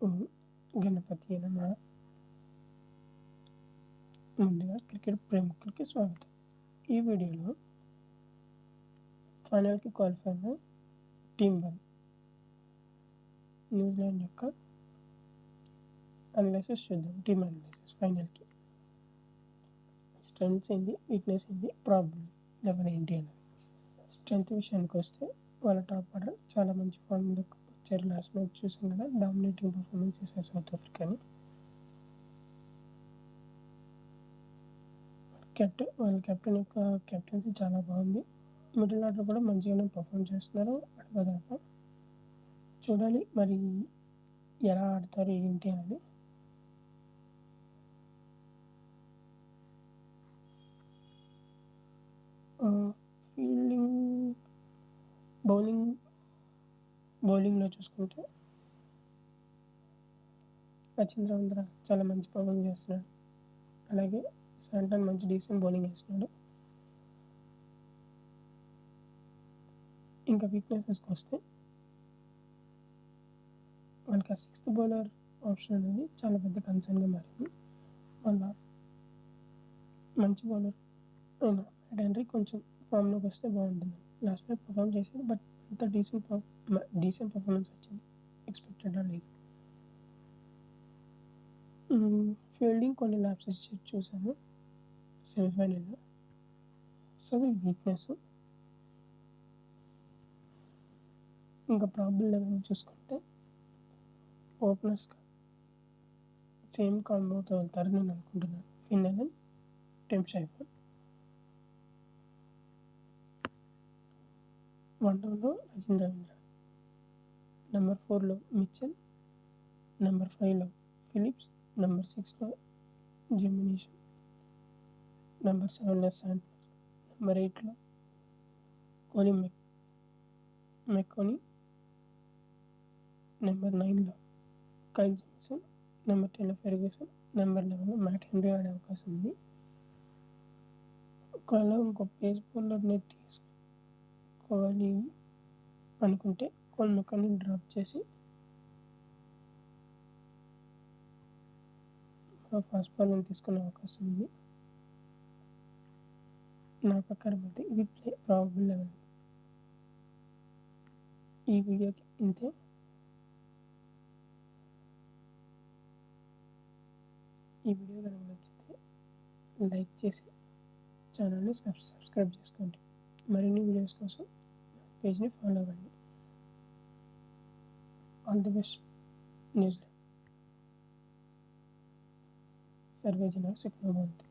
ఓం గణపతియే నమః. ముందుగా క్రికెట్ ప్రేమికులకి స్వాగతం. ఈ వీడియోలో ఫైనల్‌కి క్వాలిఫై అయిన టీమ్ 1 న్యూజిలాండ్ యొక్క అనాలిసిస్ చూద్దాం. టీమ్ అనాలిసిస్ ఫైనల్‌కి. స్ట్రెంగ్త్స్ ఏంటి, వీక్‌నెస్ ఏంటి, ప్రాబబుల్ 11 ఏంటి అనేది. స్ట్రెంగ్త్ విషయానికొస్తే వాళ్ళ టాప్ ఆర్డర్ చాలా మంచి ఫార్మ్‌లోకి వచ్చారు. లాస్ట్ మ్యాచ్ చూసాం కదా, డామినేటింగ్ పర్ఫార్మెన్స్ చేశారు సౌత్ ఆఫ్రికాని. వాళ్ళ కెప్టెన్ యొక్క కెప్టెన్సీ చాలా బాగుంది. మిడిల్ ఆర్డర్ కూడా మంచిగానే పర్ఫామ్ చేస్తున్నారు అడపదడప. చూడాలి మరి ఎలా ఆడతారు ఏంటి అనేది. ఫీల్డింగ్, బౌలింగ్లో చూసుకుంటే రచీంద్ర చాలా మంచి పర్ఫామ్ చేస్తున్నాడు. అలాగే శాంటన్ మంచి డీసెంట్ బౌలింగ్ వేస్తున్నాడు. ఇంకా వీక్నెసెస్కి వస్తే వాళ్ళకి ఆ 6th బౌలర్ ఆప్షన్ అనేది చాలా పెద్ద కన్సర్న్గా మారింది. వాళ్ళ మంచి బౌలర్ అయిన మ్యాట్ హెన్రీ కొంచెం ఫామ్లోకి వస్తే బాగుంటుంది. లాస్ట్ మ్యాచ్ పర్ఫామ్ చేశాడు, బట్ అంత డీసెంట్ పర్ఫార్మెన్స్ వచ్చింది, ఎక్స్పెక్టెడ్గా లేదు. ఫీల్డింగ్ కొన్ని ల్యాప్సెస్ చూసాము సెమీఫైనల్లో. సో అది వీక్నెస్. ఇంకా ప్రాబబుల్ 11 చూసుకుంటే ఓపెనర్స్గా సేమ్ కాంబోతో వెళ్తారని నేను అనుకుంటున్నాను. Finn Allen, Tim Seifert. వన్డౌన్లో రచీంద్ర, నెంబర్ 4లో మిచెల్, నెంబర్ 5లో ఫిలిప్స్, నెంబర్ 6లో జెమినిషన్, నెంబర్ 7లో శాంట్నర్, నెంబర్ 8లో కోలిన్ మెక్కోని, నెంబర్ 9లో కైల్ జెమిసన్, నెంబర్ 10లో ఫెర్గ్యూసన్, నెంబర్ 11లో మ్యాట్ హెన్రీ ఆడే అవకాశం ఉంది. ఒకవేళ ఇంకో పేస్ బౌలర్ని తీసుకోవాలి అనుకుంటే కోలిన్ మెక్కోని డ్రాప్ చేసి ఫాస్ట్ బౌలర్ని తీసుకునే అవకాశం ఉంది. నా ప్రకారం అయితే ఇది ప్రాబబుల్ 11. ఈ వీడియోకి ఇంతే. ఈ వీడియో కనుక నచ్చితే లైక్ చేసి ఛానల్ని సబ్స్క్రైబ్ చేసుకోండి. మరిన్ని వీడియోస్ కోసం పేజ్ని ఫాలో అవ్వండి. All the best New Zealand. Survey జనా సుఖినో భవంతు.